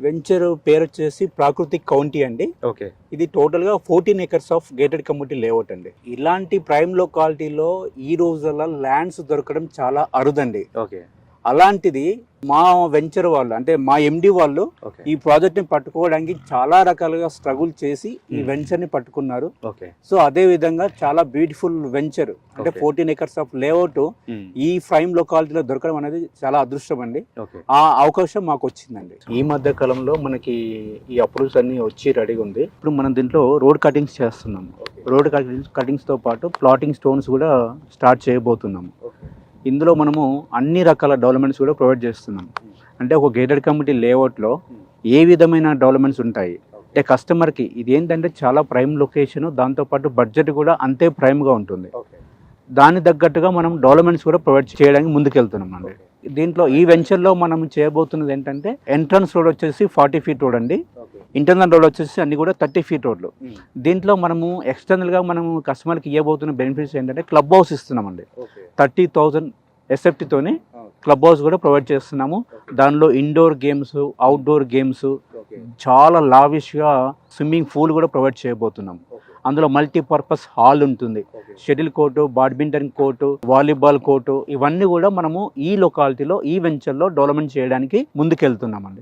Venture పేరు వచ్చేసి ప్రాకృతిక్ county అండి. ఓకే. ఇది టోటల్ గా 14 acres of gated community layout అండి. ఇలాంటి ప్రైమ్ లొకాలిటీలో ఈ రోజుల్లో ల్యాండ్స్ దొరకడం చాలా అరుదండి. ఓకే. అలాంటిది మా వెంచర్ వాళ్ళు అంటే మా ఎండి వాళ్ళు ఓకే. ఈ ప్రాజెక్ట్ ని పట్టుకోవడానికి చాలా రకాలుగా స్ట్రగుల్ చేసి ఈ వెంచర్ ని పట్టుకున్నారు. ఓకే. సో అదే విధంగా చాలా బ్యూటిఫుల్ వెంచర్ అంటే 14 acres ఆఫ్ లేఅవుట్ ఈ ప్రైమ్ లొకాలిటీలో దొరకడం అనేది చాలా అదృష్టం అండి. ఓకే. ఆ అవకాశం మాకు వచ్చిందండి. ఈ మధ్య కాలంలో మనకి ఈ అప్రూవ్స్ అన్ని వచ్చి రెడీగా ఉంది. ఇప్పుడు మనం దీంట్లో రోడ్ కటింగ్స్ చేస్తున్నాం. రోడ్ కటింగ్స్ తో పాటు ప్లాటింగ్ స్టోన్స్ కూడా స్టార్ట్ చేయబోతున్నాము. ఇందులో మనము అన్ని రకాల డెవలప్మెంట్స్ కూడా ప్రొవైడ్ చేస్తున్నాం. అంటే ఒక గేటెడ్ కమ్యూనిటీ లేఅవుట్లో ఏ విధమైన డెవలప్మెంట్స్ ఉంటాయి అంటే కస్టమర్కి ఇది ఏంటంటే చాలా ప్రైమ్ లొకేషన్, దాంతోపాటు బడ్జెట్ కూడా అంతే ప్రైమ్గా ఉంటుంది. దాని తగ్గట్టుగా మనం డెవలప్మెంట్స్ కూడా ప్రొవైడ్ చేయడానికి ముందుకెళ్తున్నాం అండి. దీంట్లో ఈ వెంచర్లో మనం చేయబోతున్నది ఏంటంటే ఎంట్రన్స్ రోడ్ వచ్చేసి 40 feet రోడ్ అండి. ఇంటర్నల్ రోడ్ వచ్చేసి అన్ని కూడా 30 feet రోడ్లు. దీంట్లో మనము ఎక్స్టర్నల్గా మనము కస్టమర్కి ఇవ్వబోతున్న బెనిఫిట్స్ ఏంటంటే క్లబ్ హౌస్ ఇస్తున్నామండి. 30,000 ఎస్ఎఫ్టీతోని క్లబ్ హౌస్ కూడా ప్రొవైడ్ చేస్తున్నాము. దానిలో ఇండోర్ గేమ్స్, అవుట్డోర్ గేమ్స్, చాలా లావిష్గా స్విమ్మింగ్ పూల్ కూడా ప్రొవైడ్ చేయబోతున్నాము. అందులో మల్టీపర్పస్ హాల్ ఉంటుంది. Shuttle court, badminton court, volleyball court, ఇవన్నీ కూడా మనము ఈ లొకాలిటీలో ఈ వెంచర్లో డెవలప్మెంట్ చేయడానికి ముందుకెళ్తున్నామండి.